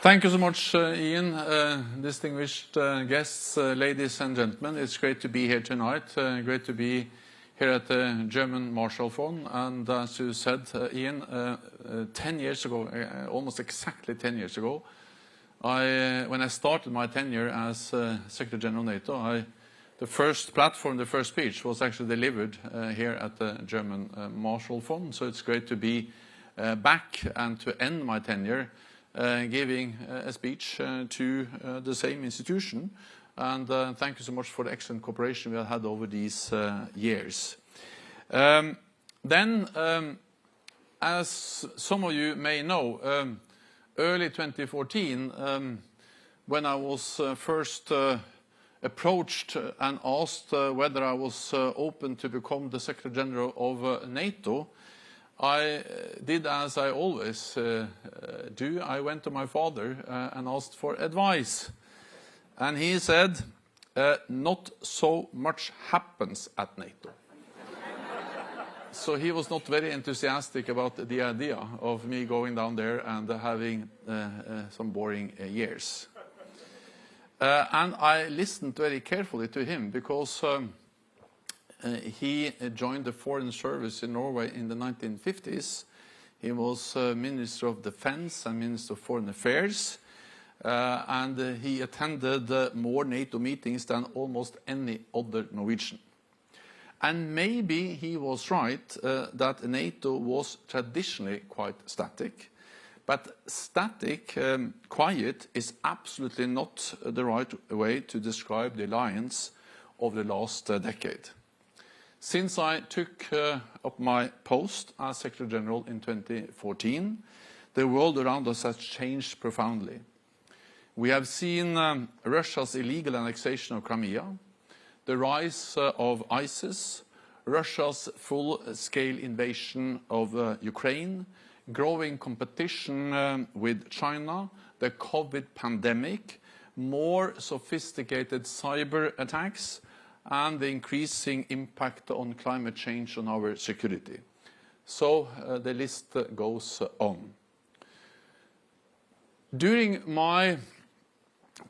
Thank you so much, Ian. Distinguished guests, ladies and gentlemen, it's great to be here tonight. Great to be here at the German Marshall Fund. And as you said, Ian, 10 years ago, almost exactly 10 years ago, when I started my tenure as Secretary General NATO, the first platform, the first speech was actually delivered here at the German Marshall Fund. So it's great to be back and to end my tenure giving a speech to the same institution. And thank you so much for the excellent cooperation we have had over these years. As some of you may know, early 2014, when I was first approached and asked whether I was open to become the Secretary General of NATO, I did as I always do. I went to my father and asked for advice. And he said, not so much happens at NATO. So he was not very enthusiastic about the idea of me going down there and having some boring years. And I listened very carefully to him because he joined the Foreign Service in Norway in the 1950s. He was Minister of Defense and Minister of Foreign Affairs. And he attended more NATO meetings than almost any other Norwegian. And maybe he was right that NATO was traditionally quite static. But static, quiet, is absolutely not the right way to describe the alliance of the last decade. Since I took up my post as Secretary General in 2014, the world around us has changed profoundly. We have seen Russia's illegal annexation of Crimea, the rise of ISIS, Russia's full-scale invasion of Ukraine, growing competition with China, the COVID pandemic, more sophisticated cyber attacks, and the increasing impact on climate change on our security. So the list goes on. During my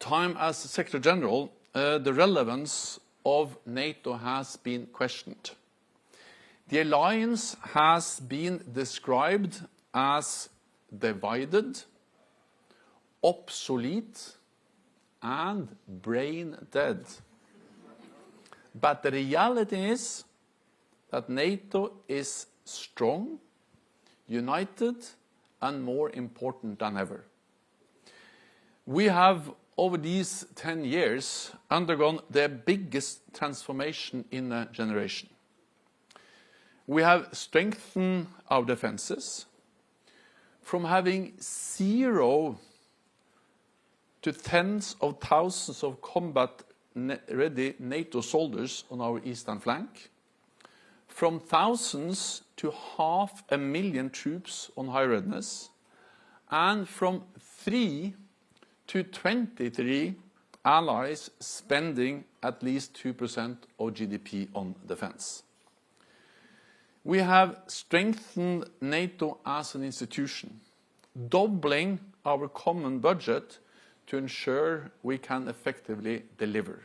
time as Secretary General, the relevance of NATO has been questioned. The alliance has been described as divided, obsolete, and brain dead. But the reality is that NATO is strong, united, and more important than ever. We have, over these 10 years, undergone the biggest transformation in a generation. We have strengthened our defenses from having 0 to tens of thousands of combat-ready NATO soldiers on our eastern flank, from thousands to 500,000 troops on high readiness, and from 3 to 23 allies spending at least 2% of GDP on defense. We have strengthened NATO as an institution, doubling our common budget to ensure we can effectively deliver.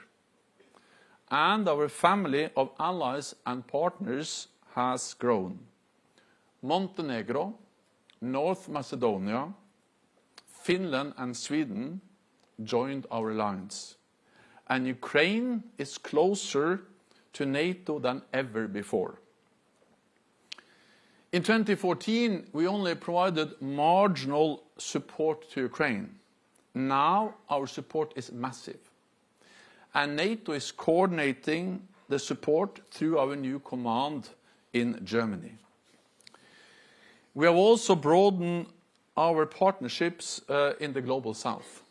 And our family of allies and partners has grown. Montenegro, North Macedonia, Finland and Sweden joined our alliance. And Ukraine is closer to NATO than ever before. In 2014, we only provided marginal support to Ukraine. Now our support is massive. And NATO is coordinating the support through our new command in Germany. We have also broadened our partnerships in the Global South,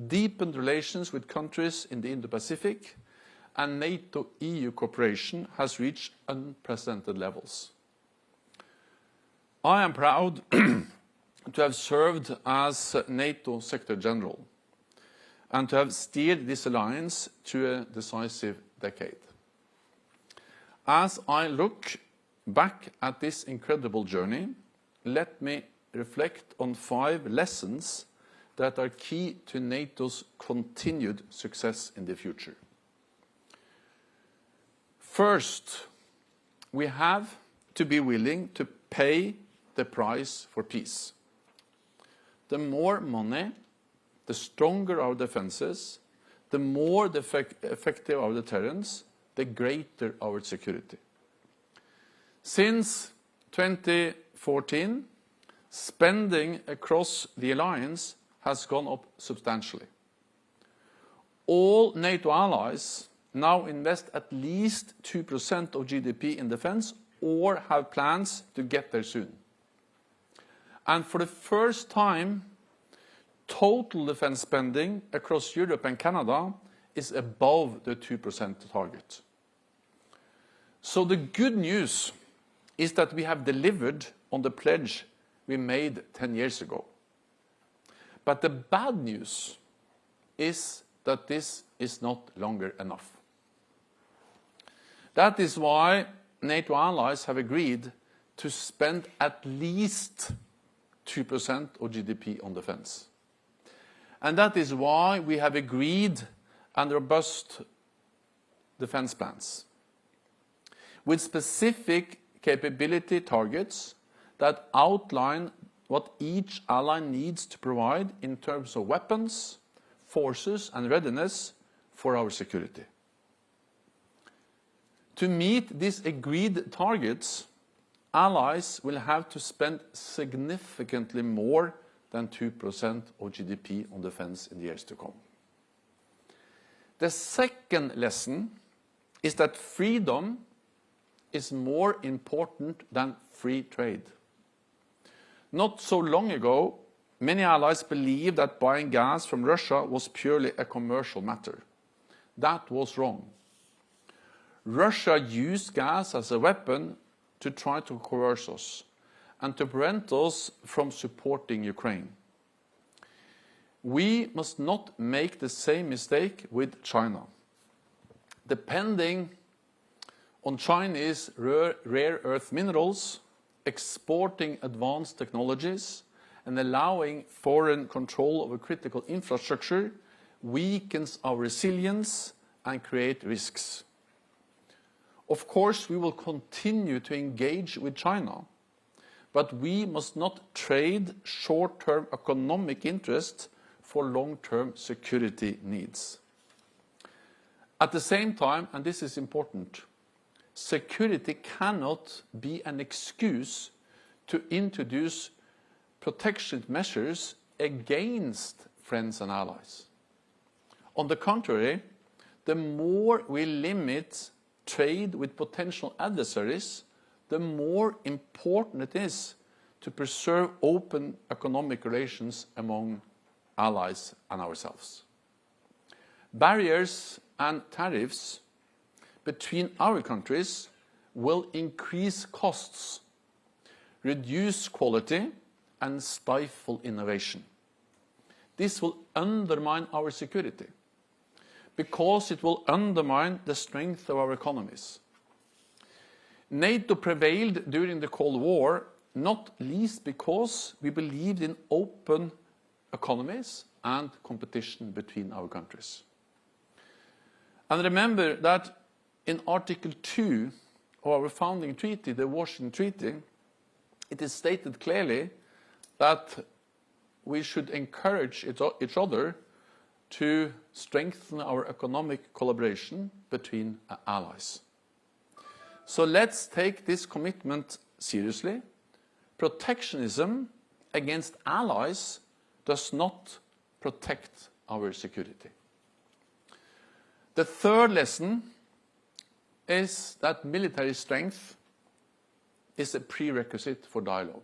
deepened relations with countries in the Indo-Pacific, and NATO-EU cooperation has reached unprecedented levels. I am proud to have served as NATO Secretary General and to have steered this alliance to a decisive decade. As I look back at this incredible journey, let me reflect on 5 lessons that are key to NATO's continued success in the future. First, we have to be willing to pay the price for peace. The more money, the stronger our defenses, the more effective our deterrence, the greater our security. Since 2014, spending across the alliance has gone up substantially. All NATO allies now invest at least 2% of GDP in defense or have plans to get there soon. And for the first time, total defense spending across Europe and Canada is above the 2% target. So the good news is that we have delivered on the pledge we made 10 years ago. But the bad news is that this is not longer enough. That is why NATO allies have agreed to spend at least 2% of GDP on defense. And that is why we have agreed on robust defense plans with specific capability targets that outline what each ally needs to provide in terms of weapons, forces, and readiness for our security. To meet these agreed targets, allies will have to spend significantly more than 2% of GDP on defense in the years to come. The second lesson is that freedom is more important than free trade. Not so long ago, many allies believed that buying gas from Russia was purely a commercial matter. That was wrong. Russia used gas as a weapon to try to coerce us and to prevent us from supporting Ukraine. We must not make the same mistake with China. Depending on Chinese rare earth minerals, exporting advanced technologies, and allowing foreign control over critical infrastructure weakens our resilience and create risks. Of course, we will continue to engage with China, but we must not trade short-term economic interest for long-term security needs. At the same time, and this is important, security cannot be an excuse to introduce protection measures against friends and allies. On the contrary, the more we limit trade with potential adversaries, the more important it is to preserve open economic relations among allies and ourselves. Barriers and tariffs between our countries will increase costs, reduce quality, and stifle innovation. This will undermine our security because it will undermine the strength of our economies. NATO prevailed during the Cold War, not least because we believed in open economies and competition between our countries. And remember that in Article 2 of our founding treaty, the Washington Treaty, it is stated clearly that we should encourage each other to strengthen our economic collaboration between allies. So let's take this commitment seriously. Protectionism against allies does not protect our security. The third lesson is that military strength is a prerequisite for dialogue.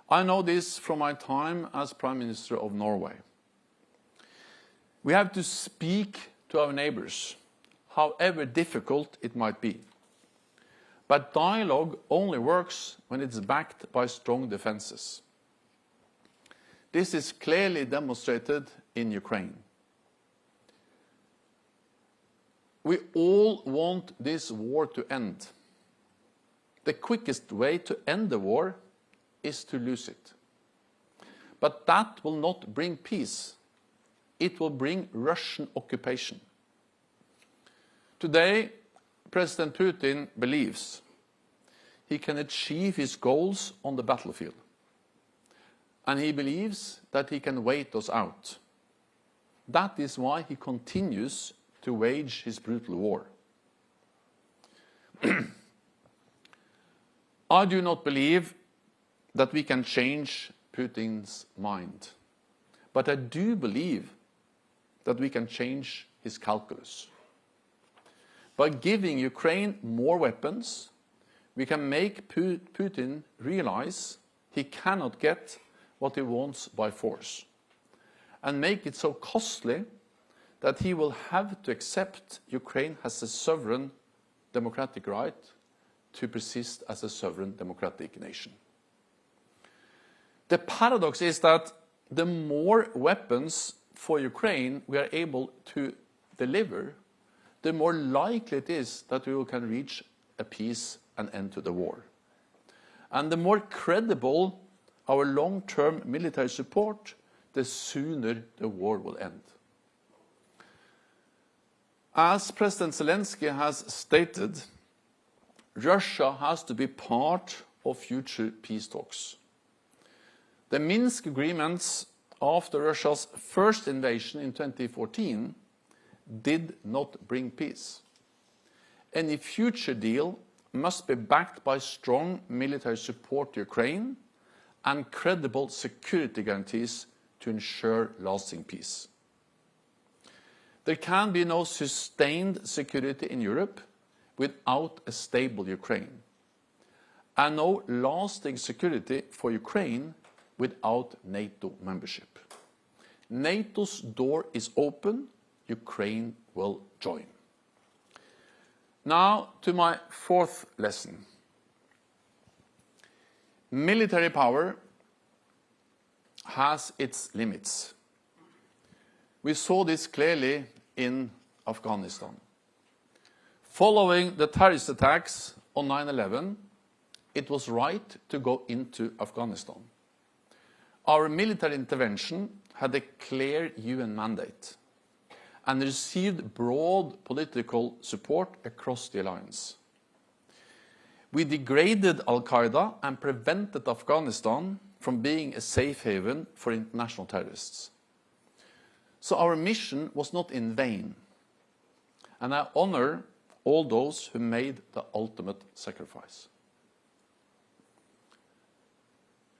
I know this from my time as Prime Minister of Norway. We have to speak to our neighbors, however difficult it might be. But dialogue only works when it's backed by strong defenses. This is clearly demonstrated in Ukraine. We all want this war to end. The quickest way to end the war is to lose it. But that will not bring peace. It will bring Russian occupation. Today, President Putin believes he can achieve his goals on the battlefield. And he believes that he can wait us out. That is why he continues to wage his brutal war. I do not believe that we can change Putin's mind. But I do believe that we can change his calculus. By giving Ukraine more weapons, we can make Putin realize he cannot get what he wants by force, and make it so costly that he will have to accept Ukraine has a sovereign democratic right to persist as a sovereign democratic nation. The paradox is that the more weapons for Ukraine we are able to deliver, the more likely it is that we can reach a peace and end to the war. And the more credible our long-term military support, the sooner the war will end. As President Zelensky has stated, Russia has to be part of future peace talks. The Minsk agreements after Russia's first invasion in 2014 did not bring peace. Any future deal must be backed by strong military support to Ukraine and credible security guarantees to ensure lasting peace. There can be no sustained security in Europe without a stable Ukraine, and no lasting security for Ukraine without NATO membership. NATO's door is open, Ukraine will join. Now to my fourth lesson. Military power has its limits. We saw this clearly in Afghanistan. Following the terrorist attacks on 9/11, it was right to go into Afghanistan. Our military intervention had a clear UN mandate and received broad political support across the alliance. We degraded Al-Qaeda and prevented Afghanistan from being a safe haven for international terrorists. So our mission was not in vain, and I honor all those who made the ultimate sacrifice.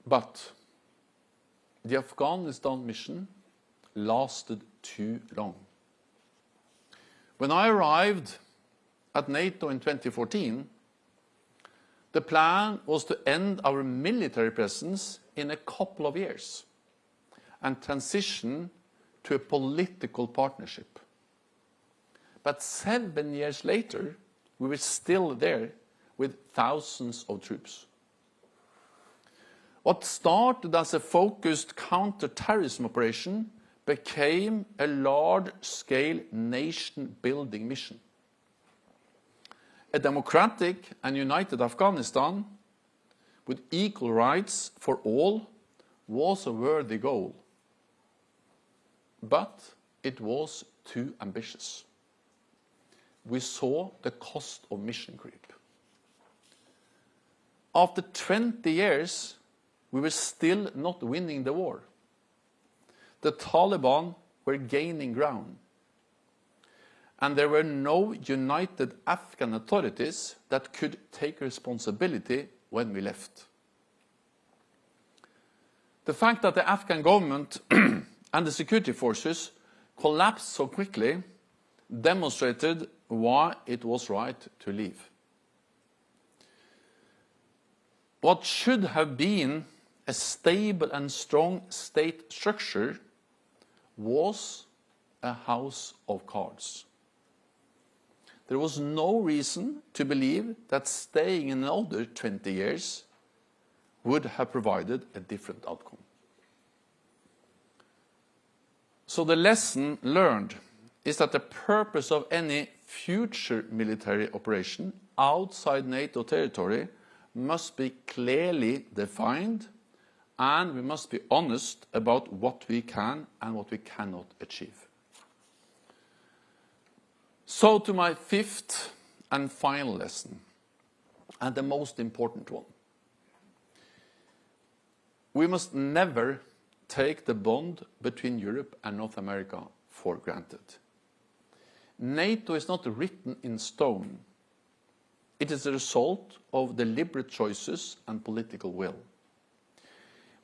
But the Afghanistan mission lasted too long. When I arrived at NATO in 2014, the plan was to end our military presence in a couple of years and transition to a political partnership. But 7 years later, we were still there with thousands of troops. What started as a focused counter-terrorism operation became a large-scale nation-building mission. A democratic and united Afghanistan with equal rights for all was a worthy goal. But it was too ambitious. We saw the cost of mission creep. After 20 years, we were still not winning the war. The Taliban were gaining ground. And there were no united Afghan authorities that could take responsibility when we left. The fact that the Afghan government and the security forces collapsed so quickly demonstrated why it was right to leave. What should have been a stable and strong state structure was a house of cards. There was no reason to believe that staying another 20 years would have provided a different outcome. So the lesson learned is that the purpose of any future military operation outside NATO territory must be clearly defined and we must be honest about what we can and what we cannot achieve. So to my fifth and final lesson, and the most important one. We must never take the bond between Europe and North America for granted. NATO is not written in stone. It is a result of deliberate choices and political will.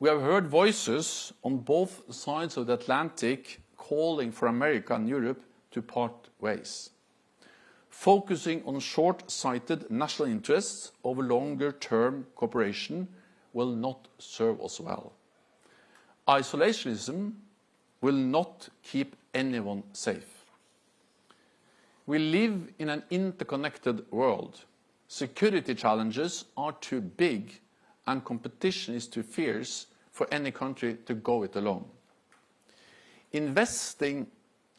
We have heard voices on both sides of the Atlantic calling for America and Europe to part ways. Focusing on short-sighted national interests over longer-term cooperation will not serve us well. Isolationism will not keep anyone safe. We live in an interconnected world. Security challenges are too big and competition is too fierce for any country to go it alone. Investing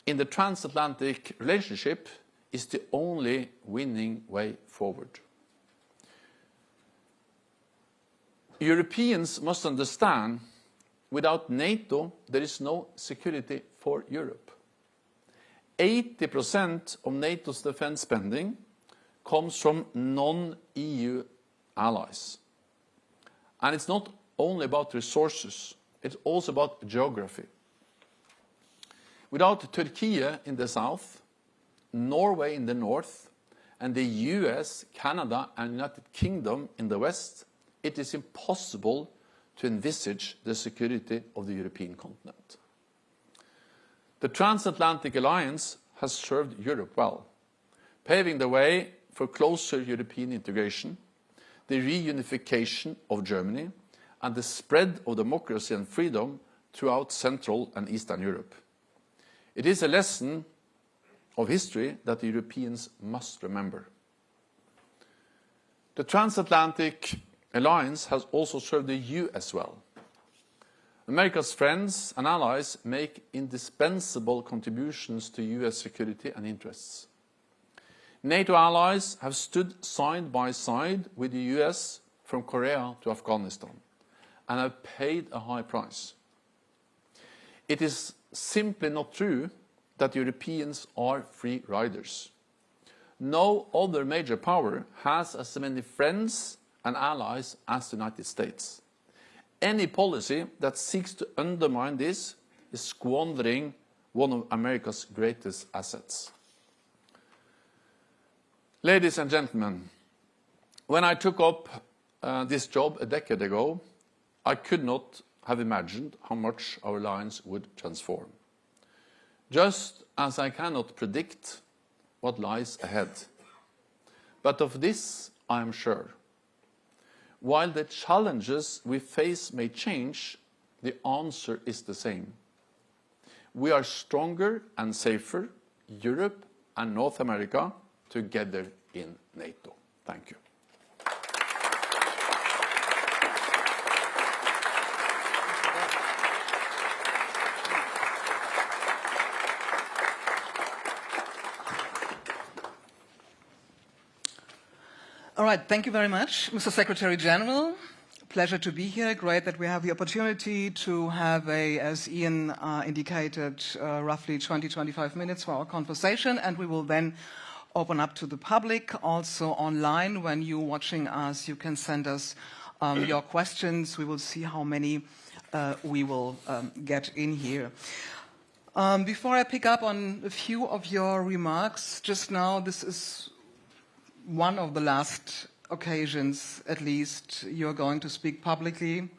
in the transatlantic relationship is the only winning way forward. Europeans must understand, without NATO, there is no security for Europe. 80% of NATO's defense spending comes from non-EU allies. And it's not only about resources, it's also about geography. Without Turkey in the south, Norway in the north, and the US, Canada, and United Kingdom in the west, it is impossible to envisage the security of the European continent. The transatlantic alliance has served Europe well, paving the way for closer European integration, the reunification of Germany, and the spread of democracy and freedom throughout Central and Eastern Europe. It is a lesson of history that the Europeans must remember. The transatlantic alliance has also served the EU as well. America's friends and allies make indispensable contributions to US security and interests. NATO allies have stood side by side with the US from Korea to Afghanistan and have paid a high price. It is simply not true that Europeans are free riders. No other major power has as many friends and allies as the United States. Any policy that seeks to undermine this is squandering one of America's greatest assets. Ladies and gentlemen, when I took up this job a decade ago, I could not have imagined how much our alliance would transform. Just as I cannot predict what lies ahead. But of this I am sure. While the challenges we face may change, the answer is the same. We are stronger and safer, Europe and North America, together in NATO. Thank you. All right, thank you very much, Mr. Secretary General. Pleasure to be here. Great that we have the opportunity to have as Ian indicated, roughly 20-25 minutes for our conversation, and we will then open up to the public, also online. When you're watching us, you can send us your questions. We will see how many we will get in here. Before I pick up on a few of your remarks just now, this is one of the last occasions, at least, you're going to speak publicly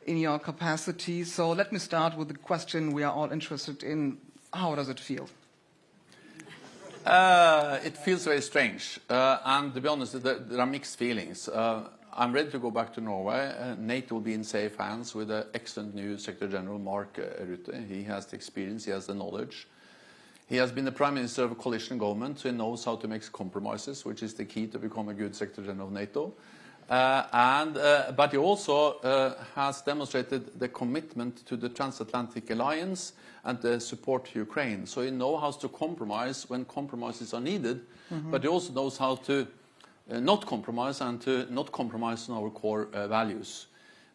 in your capacity. So let me start with the question we are all interested in. How does it feel? It feels very strange. And to be honest, there are mixed feelings. I'm ready to go back to Norway. NATO will be in safe hands with an excellent new Secretary General, Mark Rutte. He has the experience, he has the knowledge. He has been the Prime Minister of a coalition government, so he knows how to make compromises, which is the key to become a good Secretary General of NATO. But he also has demonstrated the commitment to the transatlantic alliance and the support to Ukraine. So he knows how to compromise when compromises are needed, but he also knows how to not compromise and to not compromise on our core values.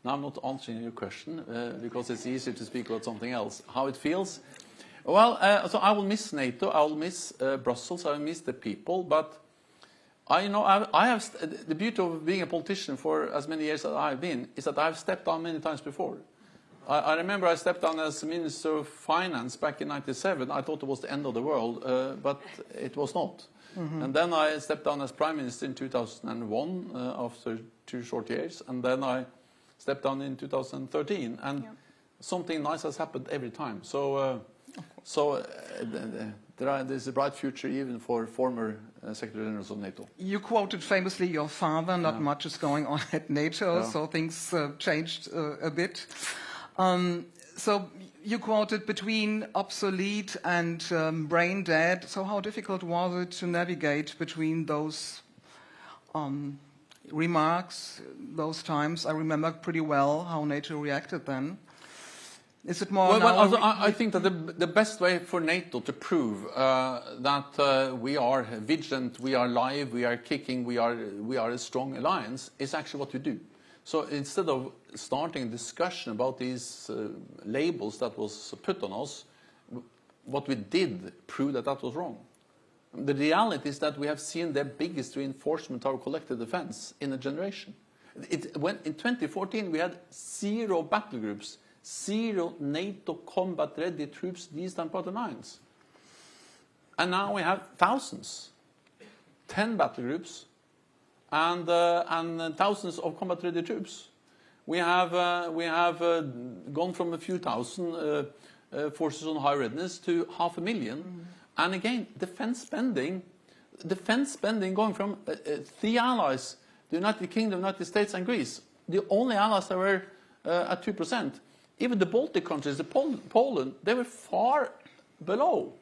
Now I'm not answering your question because it's easier to speak about something else. How it feels? Well, so I will miss NATO. I will miss Brussels. I will miss the people. But I have the beauty of being a politician for as many years as I've been is that I've stepped down many times before. I remember I stepped down as Minister of Finance back in '97. I thought it was the end of the world, but it was not. Mm-hmm. And then I stepped down as Prime Minister in 2001 after 2 short years, and then I stepped down in 2013. And something nice has happened every time. So, there's a bright future even for former Secretary Generals of NATO. You quoted famously your father. Not much is going on at NATO, so things changed a bit. So you quoted between obsolete and brain dead. So how difficult was it to navigate between those remarks, those times? I remember pretty well how NATO reacted then. Is it more well, I think that the best way for NATO to prove that we are vigilant, we are live, we are kicking, we are a strong alliance is actually what we do. So instead of starting a discussion about these labels that was put on us, what we did proved that that was wrong. The reality is that we have seen the biggest reinforcement of our collective defense in a generation. In 2014 we had 0 battle groups, 0 NATO combat-ready troops, these time part of lines. And now we have thousands, 10 battle groups, and thousands of combat-ready troops. We have gone from a few thousand forces on high readiness to 500,000. Mm-hmm. And again, defense spending going from 3 allies, the United Kingdom, United States, and Greece, the only allies that were at 2%. Even the Baltic countries, Poland, they were far below.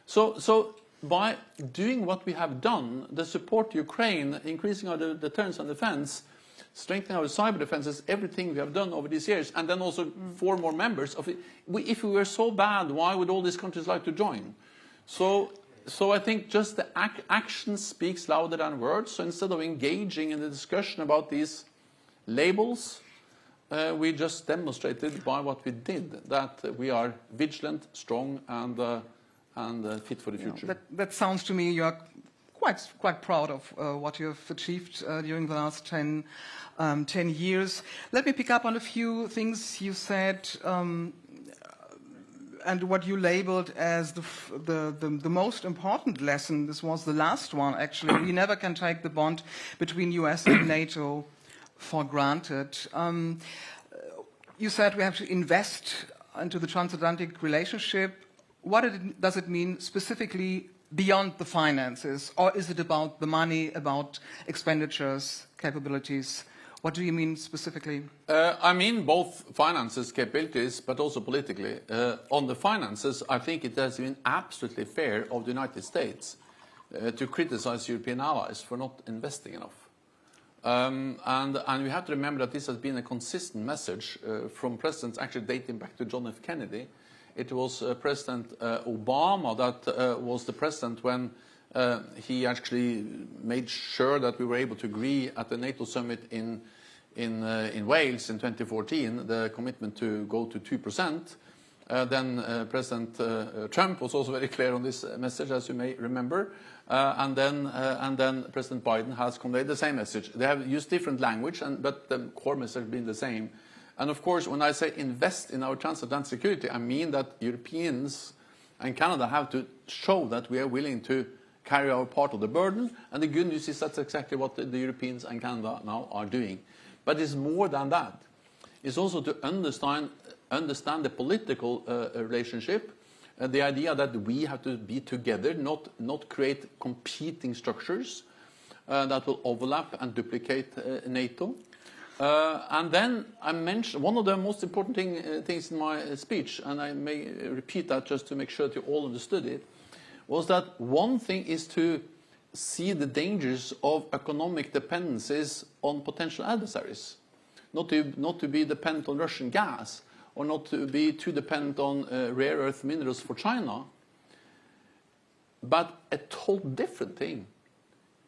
So by doing what we have done, the support to Ukraine, increasing our deterrence and defense, strengthening our cyber defenses, everything we have done over these years, and then also 4 more members of it. If we were so bad, why would all these countries like to join? So I think just the action speaks louder than words. So instead of engaging in the discussion about these labels, we just demonstrated by what we did that we are vigilant, strong, and fit for the future. That sounds to me you are quite proud of what you have achieved during the last 10 years. Let me pick up on a few things you said and what you labeled as the most important lesson. This was the last one, actually. We never can take the bond between US and NATO for granted. You said we have to invest into the transatlantic relationship. What does it mean specifically beyond the finances? Or is it about the money, about expenditures, capabilities? What do you mean specifically? I mean both finances, capabilities, but also politically. On the finances, I think it has been absolutely fair of the United States to criticize European allies for not investing enough. And we have to remember that this has been a consistent message from presidents actually dating back to John F. Kennedy. It was President Obama that was the president when he actually made sure that we were able to agree at the NATO summit in Wales in 2014, the commitment to go to 2%. Then President Trump was also very clear on this message, as you may remember. And then President Biden has conveyed the same message. They have used different language, but the core message has been the same. And of course, when I say invest in our transatlantic security, I mean that Europeans and Canada have to show that we are willing to carry our part of the burden. And the good news is that's exactly what the Europeans and Canada now are doing. But it's more than that. It's also to understand the political relationship, the idea that we have to be together, not create competing structures that will overlap and duplicate NATO. And then I mentioned one of the most important things in my speech, and I may repeat that just to make sure that you all understood it, was that one thing is to see the dangers of economic dependencies on potential adversaries, not to be dependent on Russian gas, or not to be too dependent on rare earth minerals for China. But a total different thing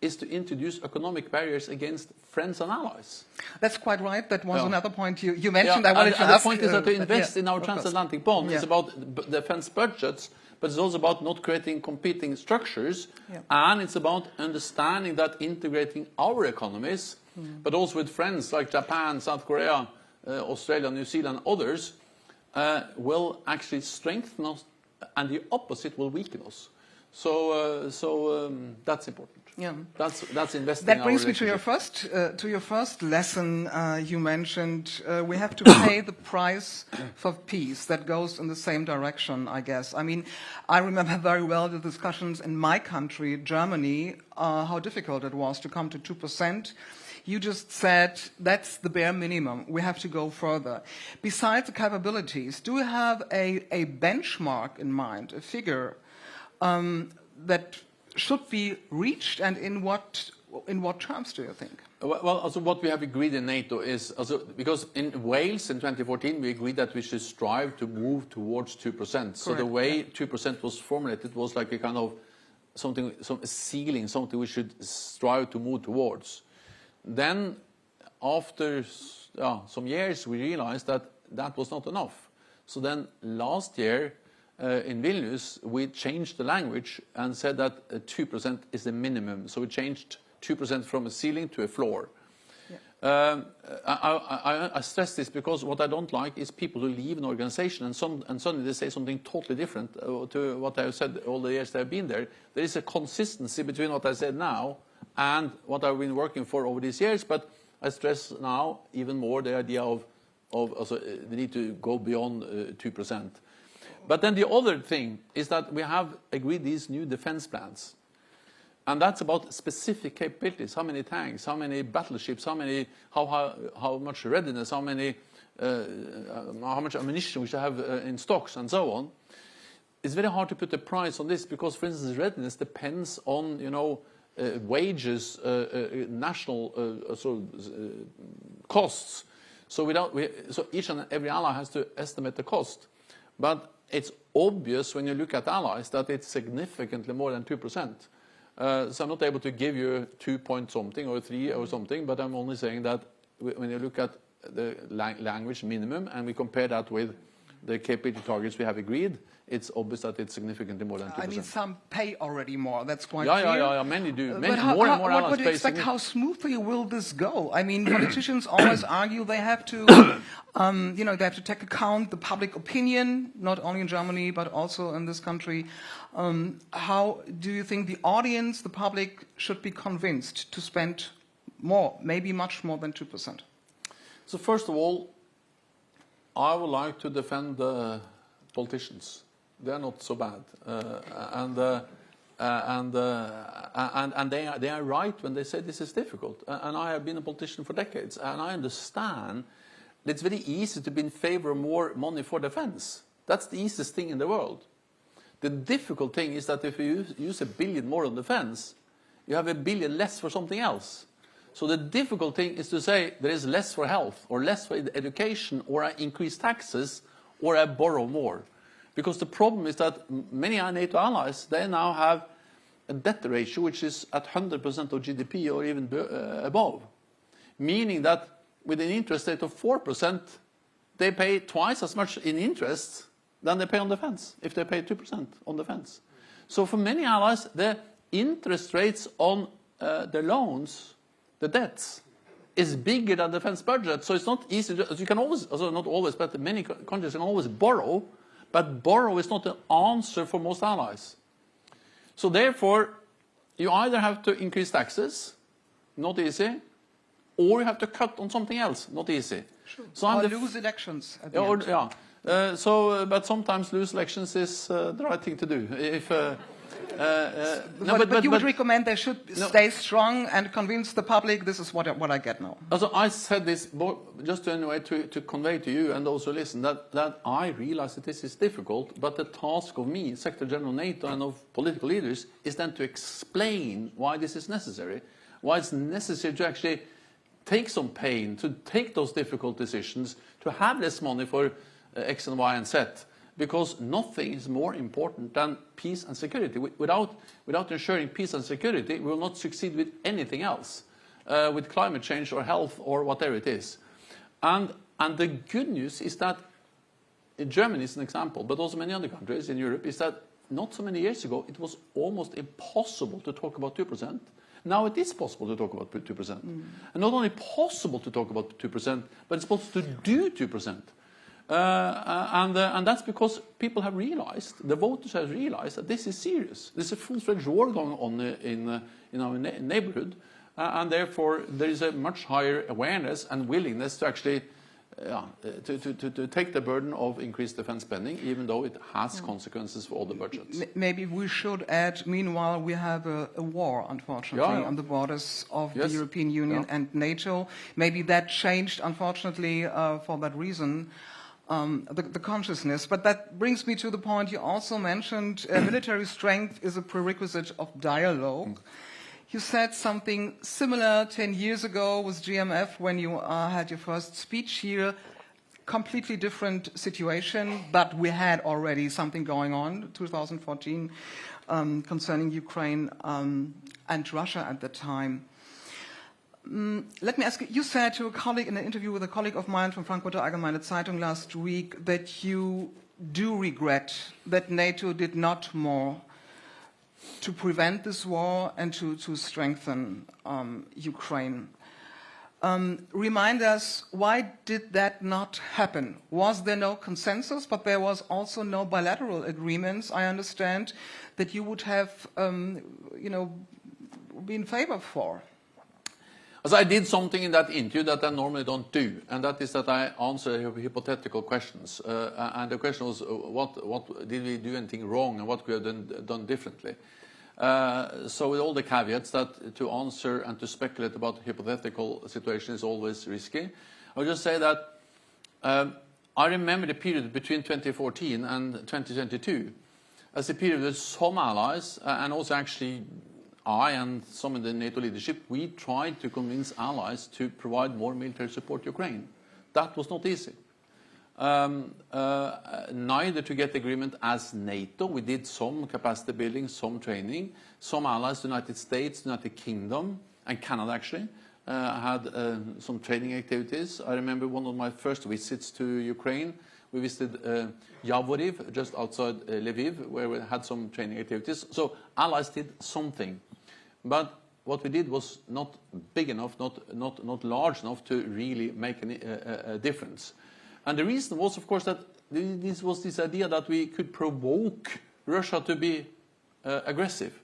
is to introduce economic barriers against friends and allies. That's quite right. That was Yeah. another point you mentioned. Yeah, I wanted to the ask, point is that to invest in our of course. transatlantic bond Yeah. is about defense budgets, but it's also about not creating competing structures, Yeah. and it's about understanding that integrating our economies, but also with friends like Japan, South Korea, Australia, New Zealand, others, will actually strengthen us, and the opposite will weaken us. So that's important. Yeah. That's investing. That in brings our me to your relationship. first lesson you mentioned. We have to pay the price for peace. That goes in the same direction, I guess. I mean, I remember very well the discussions in my country, Germany, how difficult it was to come to 2%. You just said that's the bare minimum. We have to go further. Besides the capabilities, do you have a benchmark in mind, a figure that should be reached, and in what terms do you think? Well, also what we have agreed in NATO is, also, because in Wales in 2014 we agreed that we should strive to move towards 2%. So the way 2% was formulated was like a kind of a ceiling, something we should strive to move towards. Then, after some years, we realized that that was not enough. So then last year, in Vilnius, we changed the language and said that 2% is the minimum. So we changed 2% from a ceiling to a floor. Yeah. I stress this because what I don't like is people who leave an organization and suddenly they say something totally different to what I've said all the years they've been there. There is a consistency between what I said now and what I've been working for over these years, but I stress now even more the idea of also the need to go beyond 2%. But then the other thing is that we have agreed these new defense plans. And that's about specific capabilities, how many tanks, how many battleships, how much readiness, how much ammunition we should have in stocks and so on. It's very hard to put a price on this because, for instance, readiness depends on, wages, national costs. So each and every ally has to estimate the cost. But it's obvious when you look at allies that it's significantly more than 2%. So I'm not able to give you 2 point something or 3 or something, but I'm only saying that when you look at the language minimum and we compare that with the capability targets we have agreed, it's obvious that it's significantly more than 2%. I mean, some pay already more. That's quite clear. clear. Yeah, many do. But More and more allies what do you pay expect? significantly. How smoothly will this go? I mean, politicians always argue they have to, they have to take account the public opinion, not only in Germany but also in this country. How do you think the audience, the public, should be convinced to spend more, maybe much more than 2%? So first of all, I would like to defend the politicians. They're not so bad, and they are right when they say this is difficult. And I have been a politician for decades, and I understand that it's very easy to be in favor of more money for defense. That's the easiest thing in the world. The difficult thing is that if you use $1 billion more on defense, you have $1 billion less for something else. So the difficult thing is to say there is less for health, or less for education, or I increase taxes, or I borrow more. Because the problem is that many NATO allies, they now have a debt ratio which is at 100% of GDP or even above. Meaning that with an interest rate of 4%, they pay twice as much in interest than they pay on defense, if they pay 2% on defense. So for many allies, the interest rates on their loans, the debts, is bigger than the defense budget. So it's not easy to, you can always, also not always, but many countries can always borrow, but borrow is not an answer for most allies. So therefore, you either have to increase taxes, not easy, or you have to cut on something else, not easy. Sure. So or lose elections at the end. But sometimes lose elections is the right thing to do. If but you would recommend they should stay strong and convince the public this is what I get now. Also, I said this just to convey to you and those who listen that I realize that this is difficult, but the task of me, Secretary General of NATO, and of political leaders is then to explain why this is necessary, why it's necessary to actually take some pain, to take those difficult decisions, to have less money for X and Y and Z, because nothing is more important than peace and security. Without ensuring peace and security, we will not succeed with anything else, with climate change or health or whatever it is. And the good news is that Germany is an example, but also many other countries in Europe, is that not so many years ago it was almost impossible to talk about 2%. Now it is possible to talk about 2%. And not only possible to talk about 2%, but it's possible to do 2%. And that's because people have realized, the voters have realized that this is serious. There's a full-fledged war going on in our neighborhood, and therefore there is a much higher awareness and willingness to actually to take the burden of increased defense spending, even though it has consequences for all the budgets. Maybe we should add, meanwhile, we have a war, unfortunately, on the borders of the European Union and NATO. Maybe that changed, unfortunately, for that reason, the consciousness. But that brings me to the point you also mentioned, military strength is a prerequisite of dialogue. You said something similar 10 years ago with GMF when you had your first speech here. Completely different situation, but we had already something going on, 2014, concerning Ukraine and Russia at the time. Let me ask you said to a colleague in an interview with a colleague of mine from Frankfurter Allgemeine Zeitung last week that you do regret that NATO did not more to prevent this war and to strengthen Ukraine. Remind us, why did that not happen? Was there no consensus, but there was also no bilateral agreements, I understand, that you would have be in favor for? So I did something in that interview that I normally don't do, and that is that I answer hypothetical questions. And the question was, what did we do anything wrong, and what could we have done differently? So with all the caveats that to answer and to speculate about hypothetical situation is always risky, I'll just say that I remember the period between 2014 and 2022 as a period with some allies, and also actually I and some in the NATO leadership, we tried to convince allies to provide more military support to Ukraine. That was not easy. Neither to get agreement as NATO. We did some capacity building, some training. Some allies, the United States, the United Kingdom, and Canada actually, had some training activities. I remember one of my first visits to Ukraine. We visited Yavoriv, just outside Lviv, where we had some training activities. So allies did something. But what we did was not big enough, not large enough to really make a difference. And the reason was, of course, that this was this idea that we could provoke Russia to be aggressive.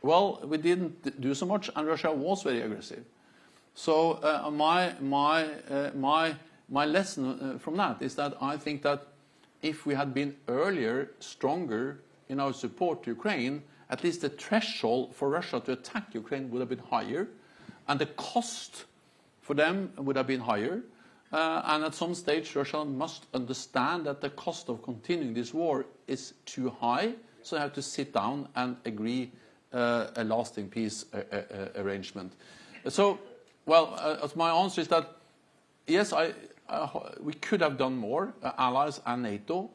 Well, we didn't do so much, and Russia was very aggressive. So my lesson from that is that I think that if we had been earlier, stronger in our support to Ukraine, at least the threshold for Russia to attack Ukraine would have been higher, and the cost for them would have been higher. And at some stage, Russia must understand that the cost of continuing this war is too high, so they have to sit down and agree a lasting peace arrangement. So, well, my answer is that, yes, we could have done more, allies and NATO.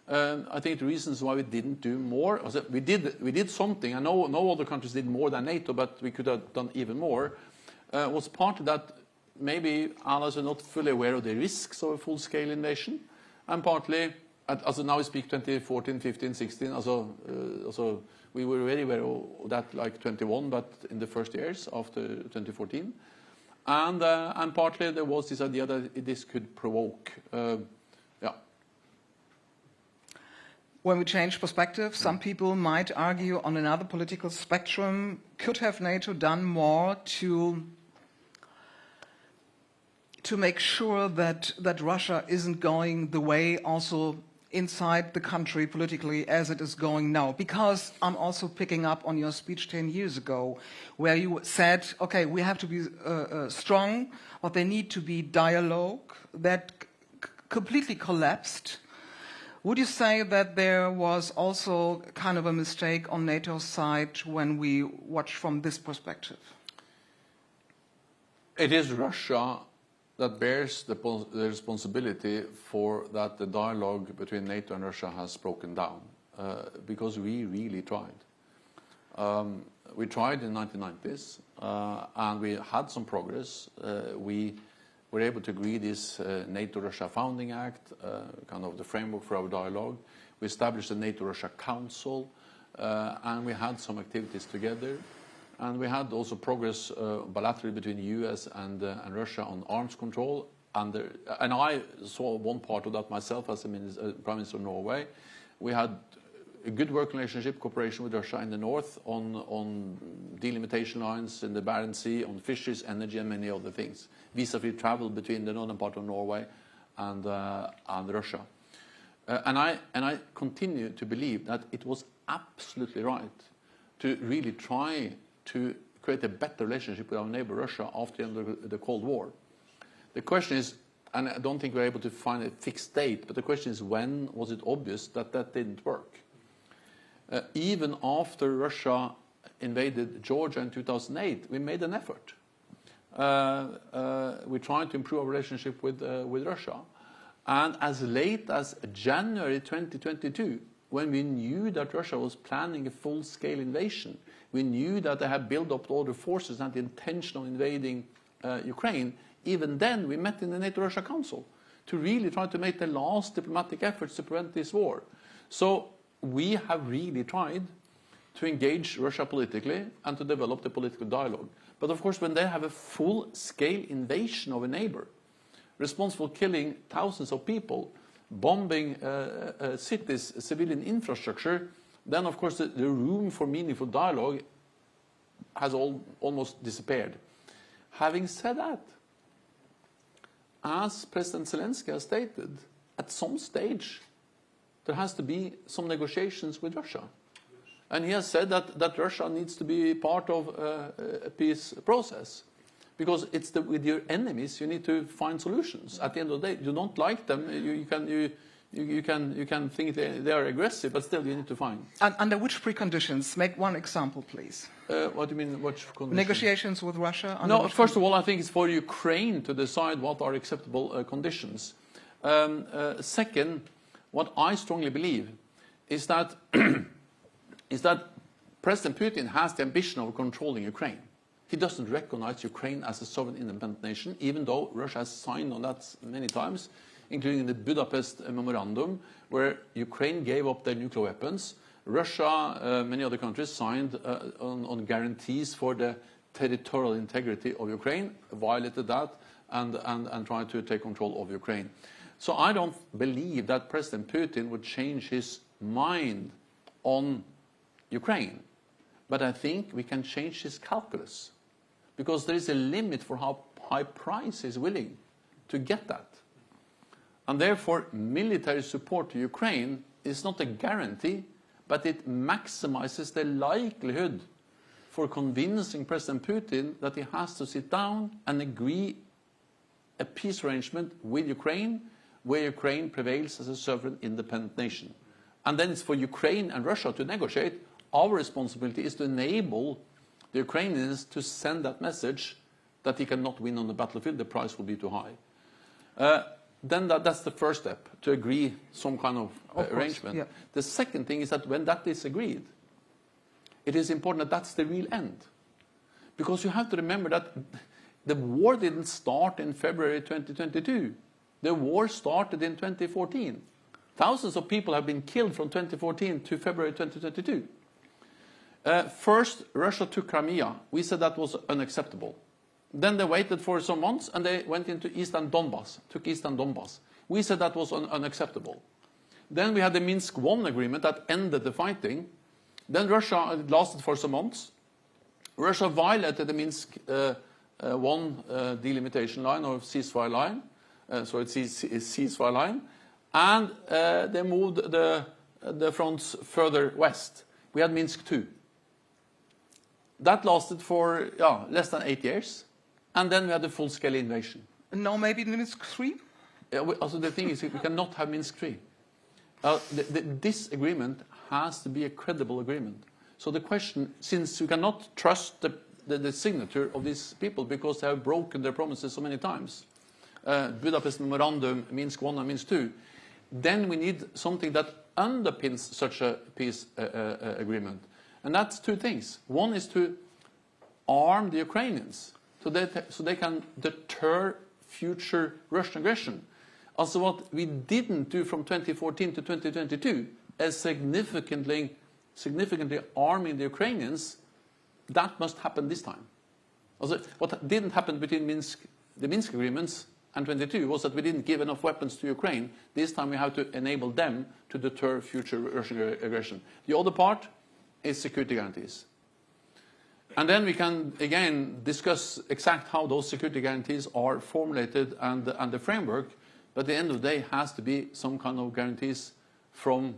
I think the reasons why we didn't do more, we did something. I know no other countries did more than NATO, but we could have done even more, was partly that maybe allies are not fully aware of the risks of a full-scale invasion, and partly, also now we speak 2014, 15, 16, also we were very aware of that like 21, but in the first years after 2014. And partly there was this idea that this could provoke, When we change perspective, some people might argue on another political spectrum, could have NATO done more to make sure that Russia isn't going the way also inside the country politically as it is going now? Because I'm also picking up on your speech 10 years ago where you said, okay, we have to be strong, but there need to be dialogue. That completely collapsed. Would you say that there was also kind of a mistake on NATO's side when we watch from this perspective? It is Russia that bears the responsibility for that the dialogue between NATO and Russia has broken down, because we really tried. We tried in the 1990s, and we had some progress. We were able to agree this NATO-Russia Founding Act, kind of the framework for our dialogue. We established the NATO-Russia Council, and we had some activities together. And we had also progress bilaterally between the US and Russia on arms control. And I saw one part of that myself as Prime Minister of Norway. We had a good working relationship, cooperation with Russia in the north on delimitation lines in the Barents Sea, on fisheries, energy, and many other things. Vis-a-vis travel between the northern part of Norway and Russia. And I continue to believe that it was absolutely right to really try to create a better relationship with our neighbor Russia after the end of the Cold War. The question is, and I don't think we're able to find a fixed date, but the question is, when was it obvious that that didn't work? Even after Russia invaded Georgia in 2008, we made an effort. We tried to improve our relationship with Russia. And as late as January 2022, when we knew that Russia was planning a full-scale invasion, we knew that they had built up all the forces and the intention of invading Ukraine, even then we met in the NATO-Russia Council to really try to make the last diplomatic efforts to prevent this war. So we have really tried to engage Russia politically and to develop the political dialogue. But of course, when they have a full-scale invasion of a neighbor, responsible for killing thousands of people, bombing cities, civilian infrastructure, then of course the room for meaningful dialogue has almost disappeared. Having said that, as President Zelensky has stated, at some stage there has to be some negotiations with Russia. And he has said that Russia needs to be part of a peace process. Because it's with your enemies you need to find solutions. At the end of the day, you don't like them, you can think they are aggressive, but still you need to find. And under which preconditions? Make one example, please. What do you mean, which conditions? Negotiations with Russia? No, first of all, I think it's for Ukraine to decide what are acceptable conditions. Second, what I strongly believe is that, President Putin has the ambition of controlling Ukraine. He doesn't recognize Ukraine as a sovereign independent nation, even though Russia has signed on that many times, including the Budapest Memorandum, where Ukraine gave up their nuclear weapons. Russia, many other countries, signed on guarantees for the territorial integrity of Ukraine, violated that, and tried to take control of Ukraine. So I don't believe that President Putin would change his mind on Ukraine. But I think we can change his calculus, because there is a limit for how high price is willing to get that. And therefore, military support to Ukraine is not a guarantee, but it maximizes the likelihood for convincing President Putin that he has to sit down and agree a peace arrangement with Ukraine, where Ukraine prevails as a sovereign independent nation. And then it's for Ukraine and Russia to negotiate. Our responsibility is to enable the Ukrainians to send that message that he cannot win on the battlefield, the price will be too high. Then that's the first step, to agree some kind of arrangement. Yeah. The second thing is that when that is agreed, it is important that that's the real end. Because you have to remember that the war didn't start in February 2022. The war started in 2014. Thousands of people have been killed from 2014 to February 2022. First, Russia took Crimea. We said that was unacceptable. Then they waited for some months and they went into Eastern Donbass, took Eastern Donbass. We said that was unacceptable. Then we had the Minsk I agreement that ended the fighting. Then Russia, it lasted for some months. Russia violated the Minsk I delimitation line or ceasefire line. So it's ceasefire line. And they moved the fronts further west. We had Minsk II. That lasted for less than 8 years. And then we had the full-scale invasion. No, maybe Minsk III? Also, the thing is, we cannot have Minsk III. This agreement has to be a credible agreement. So the question, since you cannot trust the signature of these people because they have broken their promises so many times, Budapest Memorandum, Minsk 1 and Minsk 2, then we need something that underpins such a peace agreement. And that's two things. One is to arm the Ukrainians so they can deter future Russian aggression. Also, what we didn't do from 2014 to 2022 is significantly arming the Ukrainians. That must happen this time. Also, what didn't happen between the Minsk agreements and 22 was that we didn't give enough weapons to Ukraine. This time we have to enable them to deter future Russian aggression. The other part is security guarantees. And then we can, again, discuss exact how those security guarantees are formulated and the framework. But at the end of the day, it has to be some kind of guarantees from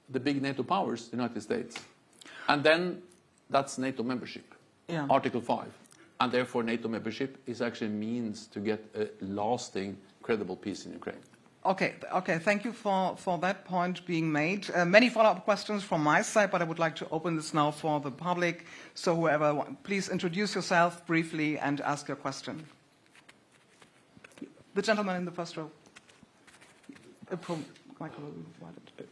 the big NATO powers, the United States. And then that's NATO membership, Article 5. And therefore, NATO membership is actually a means to get a lasting, credible peace in Ukraine. Okay. Thank you for that point being made. Many follow-up questions from my side, but I would like to open this now for the public. So whoever, please introduce yourself briefly and ask your question. The gentleman in the first row.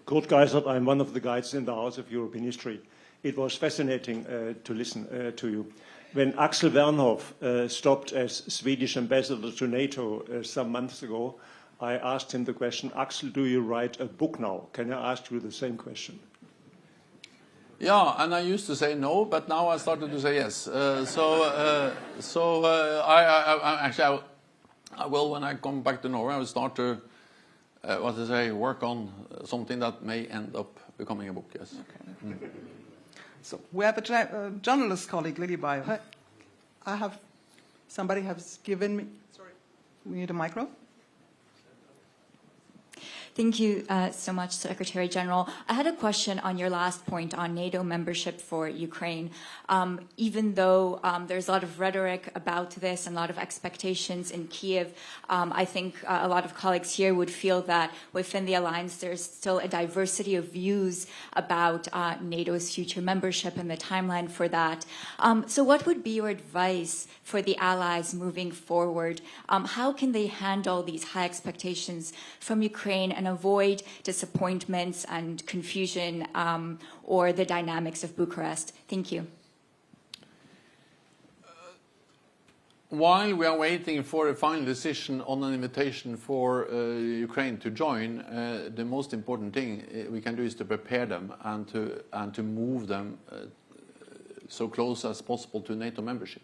Kurt Geisert, I'm one of the guides in the House of European History. It was fascinating to listen to you. When Axel Wernhoff stopped as Swedish ambassador to NATO some months ago, I asked him the question, Axel, do you write a book now? Can I ask you the same question? Yeah, and I used to say no, but now I started to say yes. I will, when I come back to Norway, I will start to work on something that may end up becoming a book, yes. Okay. So we have a journalist colleague, Lily Bayer. Somebody has given me, sorry. We need a micro. Thank you so much, Secretary General. I had a question on your last point on NATO membership for Ukraine. Even though there's a lot of rhetoric about this and a lot of expectations in Kiev, I think a lot of colleagues here would feel that within the alliance there's still a diversity of views about NATO's future membership and the timeline for that. So what would be your advice for the allies moving forward? How can they handle these high expectations from Ukraine and avoid disappointments and confusion or the dynamics of Bucharest? Thank you. While we are waiting for a final decision on an invitation for Ukraine to join, the most important thing we can do is to prepare them and to move them so close as possible to NATO membership.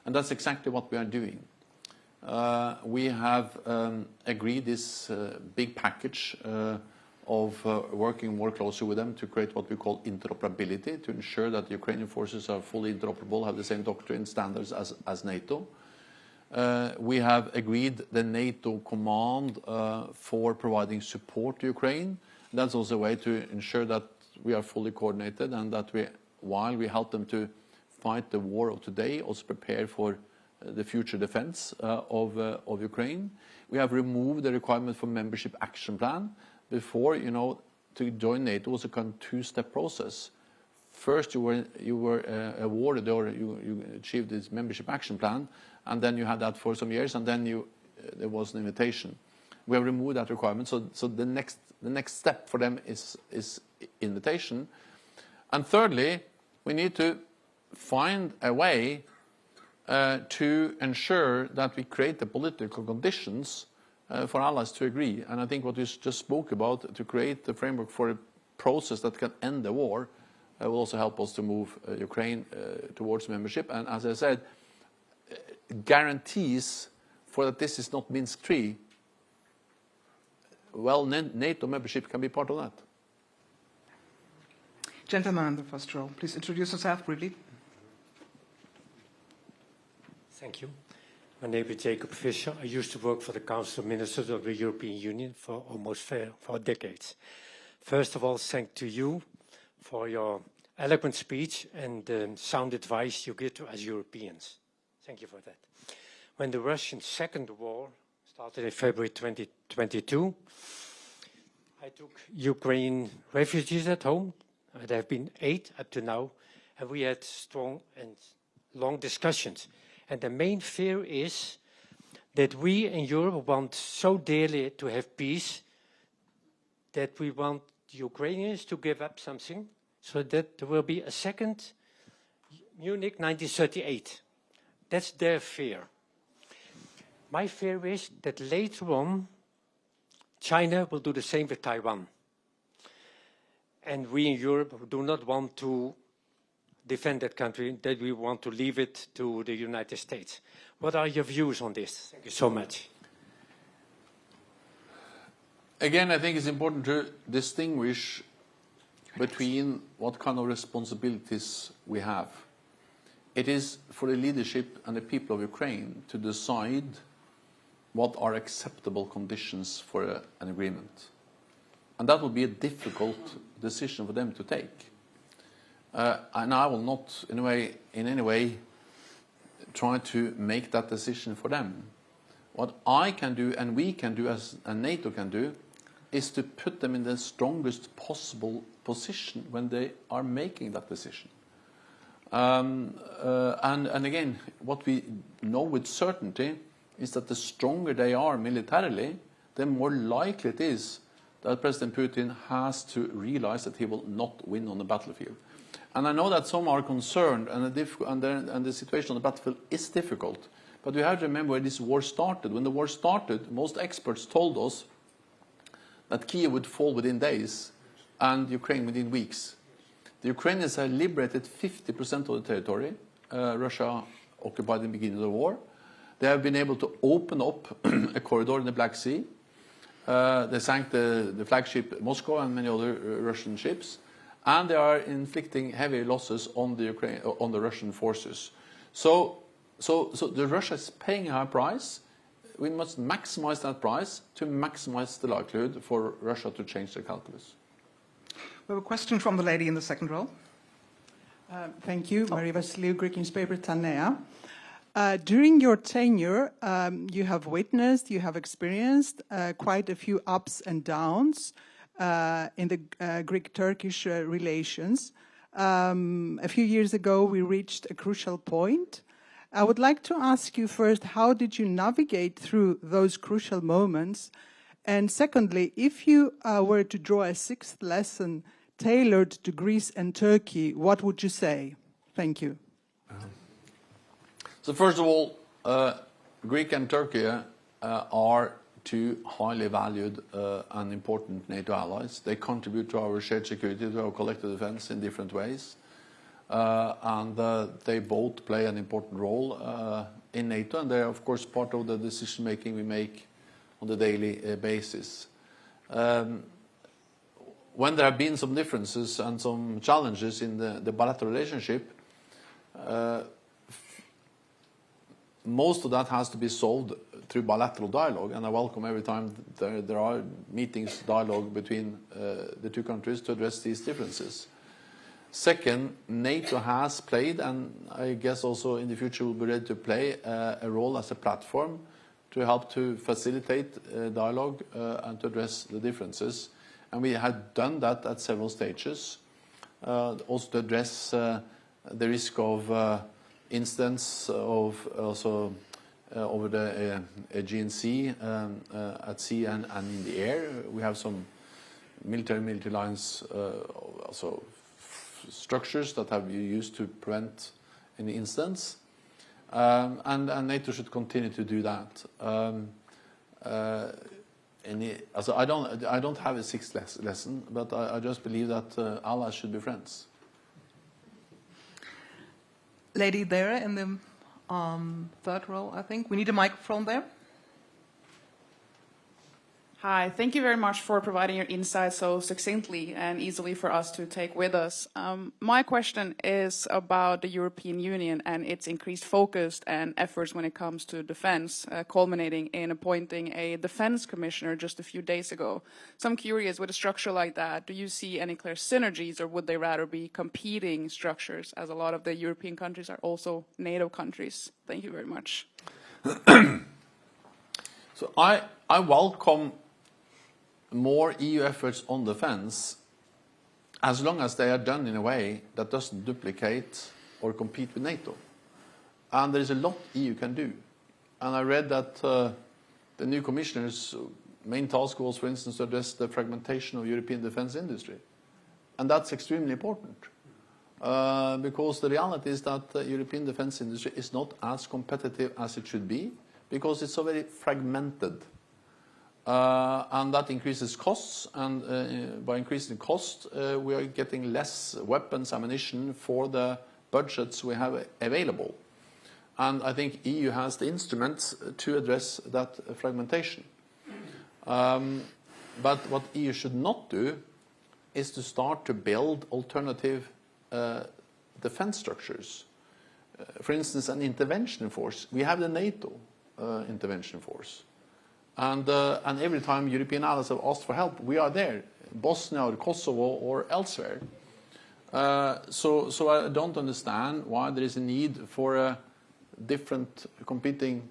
And that's exactly what we are doing. We have agreed this big package of working more closely with them to create what we call interoperability, to ensure that the Ukrainian forces are fully interoperable, have the same doctrine standards as NATO. We have agreed the NATO command for providing support to Ukraine. That's also a way to ensure that we are fully coordinated and that while we help them to fight the war of today, also prepare for the future defense of Ukraine. We have removed the requirement for membership action plan. Before, to join NATO was a kind of two-step process. First, you were awarded or you achieved this membership action plan, and then you had that for some years, and then there was an invitation. We have removed that requirement, so the next step for them is invitation. And thirdly, we need to find a way to ensure that we create the political conditions for allies to agree. And I think what you just spoke about, to create the framework for a process that can end the war, will also help us to move Ukraine towards membership. And as I said, guarantees for that this is not Minsk 3, well, NATO membership can be part of that. Gentleman in the first row, please introduce yourself briefly. Thank you. My name is Jacob Fischer. I used to work for the Council of Ministers of the European Union for for decades. First of all, thank to you for your eloquent speech and sound advice you give to us Europeans. Thank you for that. When the Russian second war started in February 2022, I took Ukrainian refugees at home. There have been 8 up to now, and we had strong and long discussions. And the main fear is that we in Europe want so dearly to have peace that we want the Ukrainians to give up something so that there will be a second Munich 1938. That's their fear. My fear is that later on, China will do the same with Taiwan. And we in Europe do not want to defend that country, that we want to leave it to the United States. What are your views on this? Thank you so much. Again, I think it's important to distinguish between what kind of responsibilities we have. It is for the leadership and the people of Ukraine to decide what are acceptable conditions for an agreement. And that would be a difficult decision for them to take. And I will not in any way try to make that decision for them. What I can do and we can do and NATO can do is to put them in the strongest possible position when they are making that decision. And again, what we know with certainty is that the stronger they are militarily, the more likely it is that President Putin has to realize that he will not win on the battlefield. And I know that some are concerned, and the situation on the battlefield is difficult. But we have to remember where this war started. When the war started, most experts told us that Kiev would fall within days and Ukraine within weeks. The Ukrainians have liberated 50% of the territory Russia occupied in the beginning of the war. They have been able to open up a corridor in the Black Sea. They sank the flagship Moscow and many other Russian ships. And they are inflicting heavy losses on the Russian forces. So the Russia is paying a high price. We must maximize that price to maximize the likelihood for Russia to change their calculus. We have a question from the lady in the second row. Thank you. Maria Vasiliou, Greek newspaper Tanea. During your tenure, you have witnessed, you have experienced quite a few ups and downs in the Greek-Turkish relations. A few years ago, we reached a crucial point. I would like to ask you first, how did you navigate through those crucial moments? And secondly, if you were to draw a sixth lesson tailored to Greece and Turkey, what would you say? Thank you. So first of all, Greece and Turkey are two highly valued and important NATO allies. They contribute to our shared security, to our collective defense in different ways. And they both play an important role in NATO, and they are, of course, part of the decision-making we make on a daily basis. When there have been some differences and some challenges in the bilateral relationship, most of that has to be solved through bilateral dialogue, and I welcome every time there are meetings, dialogue between the two countries to address these differences. Second, NATO has played, and I guess also in the future will be ready to play, a role as a platform to help to facilitate dialogue and to address the differences. And we have done that at several stages, also to address the risk of incidents of also over the Aegean Sea, at sea and in the air. We have some military lines, also structures that have been used to prevent any incidents, and NATO should continue to do that. I don't have a sixth lesson, but I just believe that allies should be friends. Lady there in the third row, I think. We need a microphone there. Hi, thank you very much for providing your insights so succinctly and easily for us to take with us. My question is about the European Union and its increased focus and efforts when it comes to defense, culminating in appointing a defense commissioner just a few days ago. So I'm curious, with a structure like that, do you see any clear synergies, or would they rather be competing structures, as a lot of the European countries are also NATO countries? Thank you very much. So I welcome more EU efforts on defense, as long as they are done in a way that doesn't duplicate or compete with NATO. And there is a lot EU can do. and I read that the new commissioner's main task was, for instance, to address the fragmentation of European defense industry. And that's extremely important, because the reality is that the European defense industry is not as competitive as it should be, because it's so very fragmented. And that increases costs, and by increasing cost, we are getting less weapons, ammunition for the budgets we have available. And I think EU has the instruments to address that fragmentation. But what EU should not do is to start to build alternative defense structures. For instance, an intervention force. We have the NATO intervention force. And every time European allies have asked for help, we are there, Bosnia or Kosovo or elsewhere. So I don't understand why there is a need for a different competing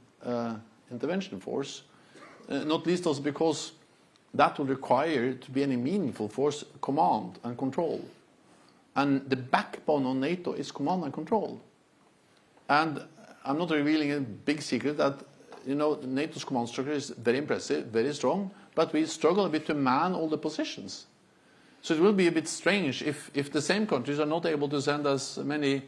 intervention force, not least also because that will require to be any meaningful force command and control. And the backbone of NATO is command and control. And I'm not revealing a big secret that, you know, NATO's command structure is very impressive, very strong, but we struggle a bit to man all the positions. So it will be a bit strange if the same countries are not able to send as many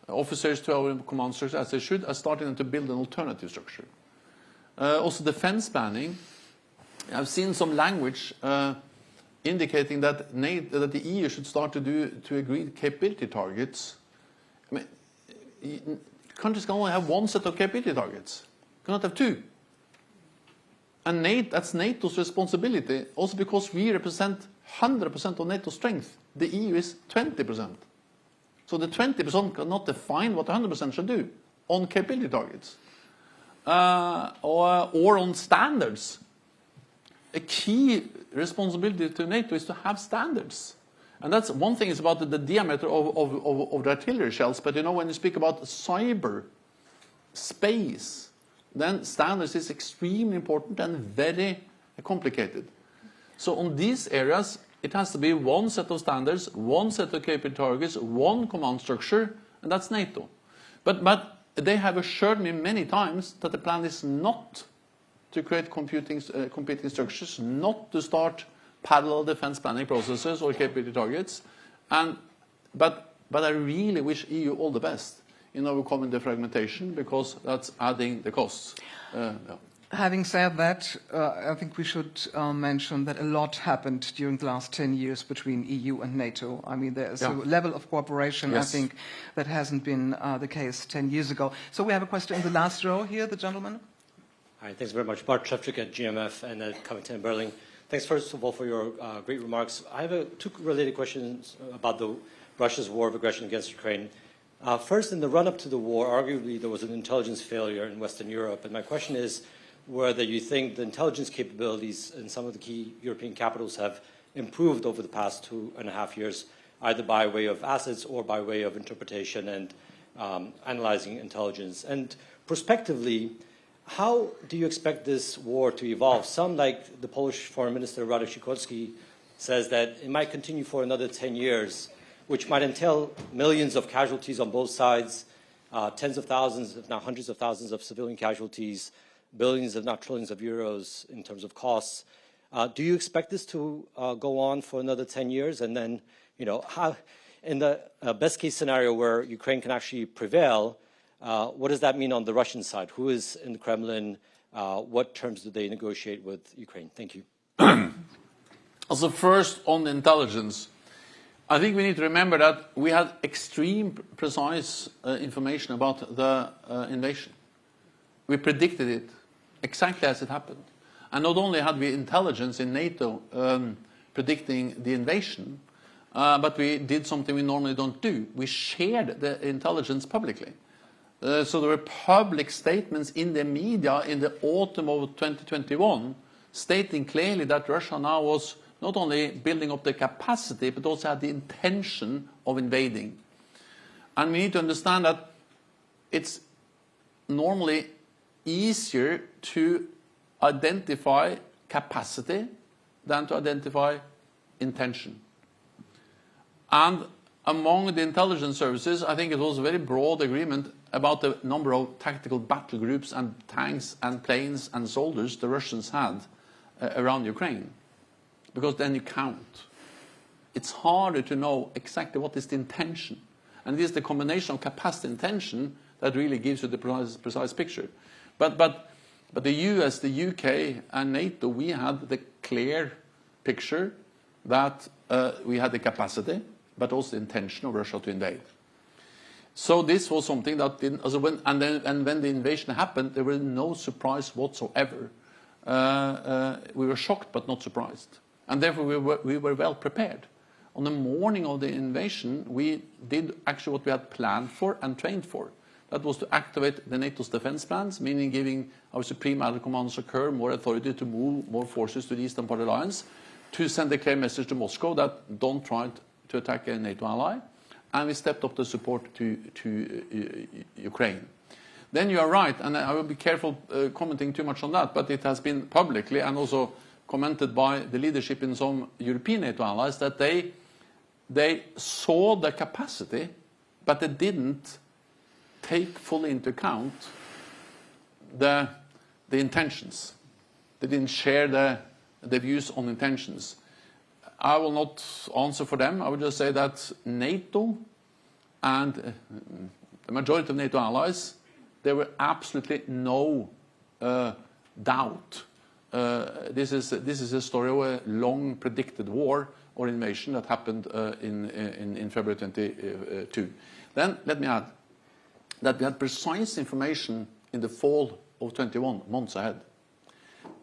officers to our command structure as they should, as starting to build an alternative structure. Also defense planning. I've seen some language indicating that the EU should start to agree capability targets. I mean, countries can only have one set of capability targets. Cannot have two. And that's NATO's responsibility, also because we represent 100% of NATO strength. The EU is 20%. So the 20% cannot define what 100% should do on capability targets or on standards. A key responsibility to NATO is to have standards. And that's one thing is about the diameter of the artillery shells, but you know, when you speak about cyber space, then standards is extremely important and very complicated. So on these areas, it has to be one set of standards, one set of capability targets, one command structure, and that's NATO. But they have assured me many times that the plan is not to create competing structures, not to start parallel defense planning processes or capability targets. But I really wish EU all the best in overcoming the fragmentation, because that's adding the costs. Yeah. Having said that, I think we should mention that a lot happened during the last 10 years between EU and NATO. I mean, there's a level of cooperation, yes, I think, that hasn't been the case 10 years ago. So we have a question in the last row here, the gentleman. Hi, thanks very much. Bart Trepchik at GMF and at Covington and Burling. Thanks, first of all, for your great remarks. I have two related questions about Russia's war of aggression against Ukraine. First, in the run-up to the war, arguably there was an intelligence failure in Western Europe. And my question is whether you think the intelligence capabilities in some of the key European capitals have improved over the past 2.5 years, either by way of assets or by way of interpretation and analyzing intelligence. And prospectively, how do you expect this war to evolve? Some, like the Polish Foreign Minister Radek Sikorski, says that it might continue for another 10 years, which might entail millions of casualties on both sides, tens of thousands, if not hundreds of thousands of civilian casualties, billions, if not trillions of euros in terms of costs. Do you expect this to go on for another 10 years? And then, you know, how, in the best case scenario where Ukraine can actually prevail, what does that mean on the Russian side? Who is in the Kremlin? What terms do they negotiate with Ukraine? Thank you. Also, first on intelligence, I think we need to remember that we had extreme precise information about the invasion. We predicted it exactly as it happened. And not only had we intelligence in NATO predicting the invasion, but we did something we normally don't do. We shared the intelligence publicly. So there were public statements in the media in the autumn of 2021 stating clearly that Russia now was not only building up the capacity, but also had the intention of invading. And we need to understand that it's normally easier to identify capacity than to identify intention. And among the intelligence services, I think it was a very broad agreement about the number of tactical battle groups and tanks and planes and soldiers the Russians had around Ukraine. Because then you count. It's harder to know exactly what is the intention. And it is the combination of capacity and intention that really gives you the precise picture. But the US, the UK, and NATO, we had the clear picture that we had the capacity, but also the intention of Russia to invade. So this was something that didn't. And when the invasion happened, there was no surprise whatsoever. We were shocked, but not surprised, and therefore we were well prepared. On the morning of the invasion, we did actually what we had planned for and trained for. That was to activate the NATO's defense plans, meaning giving our Supreme Allied Commander Occur more authority to move more forces to the eastern part of the alliance, to send a clear message to Moscow that don't try to attack a NATO ally. And we stepped up the support to Ukraine. Then you are right, and I will be careful commenting too much on that, but it has been publicly and also commented by the leadership in some European NATO allies that they saw the capacity, but they didn't take fully into account the intentions. They didn't share the views on intentions. I will not answer for them. I would just say that NATO and the majority of NATO allies, there were absolutely no doubt. This is a story of a long predicted war or invasion that happened in February 22. Then let me add that we had precise information in the fall of 21, months ahead.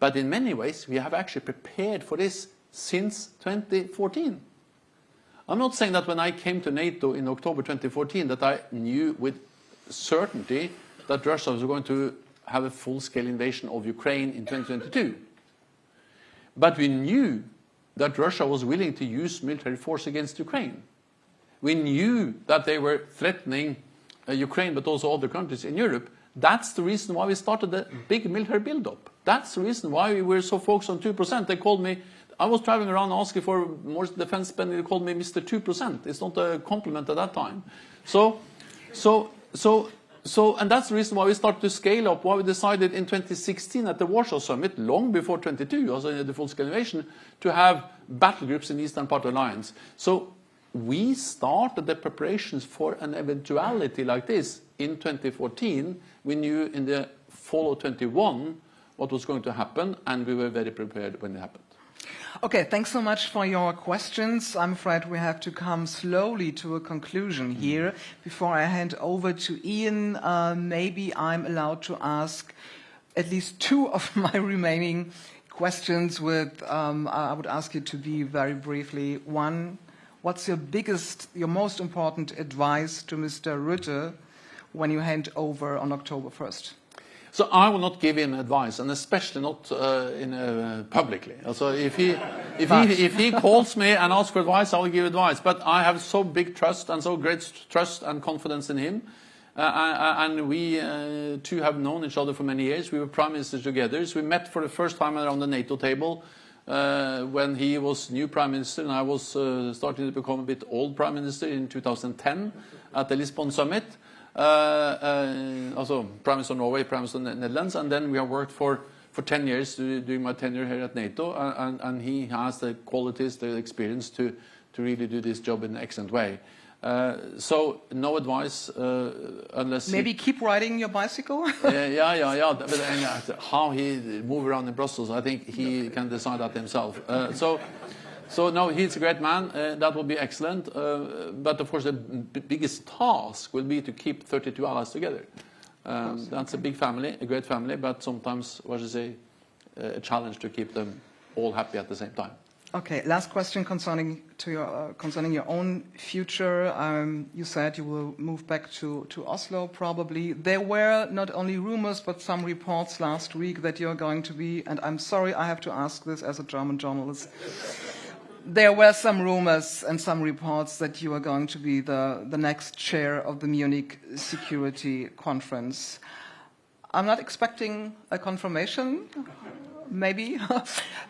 But in many ways, we have actually prepared for this since 2014. I'm not saying that when I came to NATO in October 2014 that I knew with certainty that Russia was going to have a full-scale invasion of Ukraine in 2022. But we knew that Russia was willing to use military force against Ukraine. We knew that they were threatening Ukraine, but also other countries in Europe. That's the reason why we started the big military build-up. That's the reason why we were so focused on 2%. They called me, I was traveling around asking for more defense spending, they called me Mr. 2%. It's not a compliment at that time. And that's the reason why we started to scale up, why we decided in 2016 at the Warsaw Summit, long before 22, also in the full-scale invasion, to have battle groups in the eastern part of the alliance. So we started the preparations for an eventuality like this in 2014. We knew in the fall of 21 what was going to happen, and we were very prepared when it happened. Okay, thanks so much for your questions. I'm afraid we have to come slowly to a conclusion here. Before I hand over to Ian, maybe I'm allowed to ask at least two of my remaining questions with, I would ask you to be very briefly. One, what's your most important advice to Mr. Rutte when you hand over on October 1st? So I will not give him advice, and especially not publicly. So if he calls me and asks for advice, I will give advice. But I have so big trust and so great trust and confidence in him. And we two have known each other for many years. We were prime ministers together. So we met for the first time around the NATO table when he was new prime minister and I was starting to become a bit old prime minister in 2010 at the Lisbon summit. Also Prime Minister of Norway, Prime Minister of the Netherlands, and then we have worked for 10 years during my tenure here at NATO, and he has the qualities, the experience to really do this job in an excellent way. So no advice unless maybe keep riding your bicycle. Yeah. But how he move around in Brussels, I think he can decide that himself. So no, he's a great man. That will be excellent. But of course, the biggest task will be to keep 32 allies together. That's a big family, a great family, but sometimes, a challenge to keep them all happy at the same time. Okay, last question concerning your own future. You said you will move back to Oslo, probably. There were not only rumors, but some reports last week that you're going to be, and I'm sorry I have to ask this as a German journalist, there were some rumors and some reports that you are going to be the next chair of the Munich Security Conference. I'm not expecting a confirmation, maybe.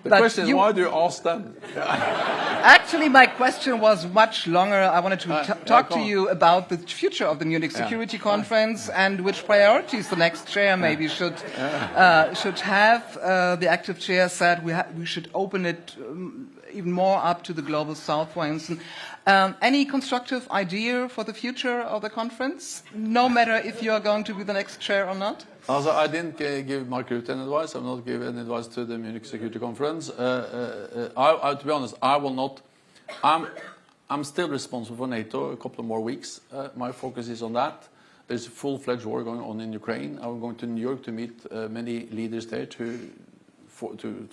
The question is, why do you ask them? Actually, my question was much longer. I wanted to talk to you about the future of the Munich Security Conference and which priorities the next chair maybe should have. The active chair said we should open it even more up to the global south, for instance. Any constructive idea for the future of the conference, no matter if you are going to be the next chair or not? Also, I didn't give Mark Rutte any advice. I will not give any advice to the Munich Security Conference. To be honest, I will not. I'm still responsible for NATO a couple of more weeks. My focus is on that. There's a full-fledged war going on in Ukraine. I'm going to New York to meet many leaders there to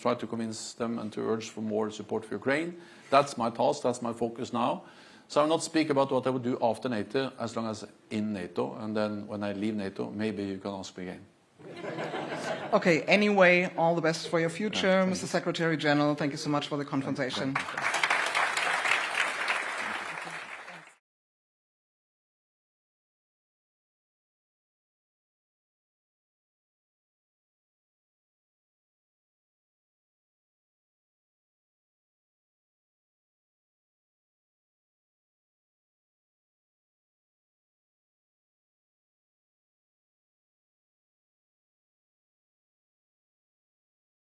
try to convince them and to urge for more support for Ukraine. That's my task. That's my focus now. So I will not speak about what I would do after NATO, as long as in NATO. And then when I leave NATO, maybe you can ask me again. Okay, anyway, all the best for your future, Mr. Secretary General. Thank you so much for the conversation.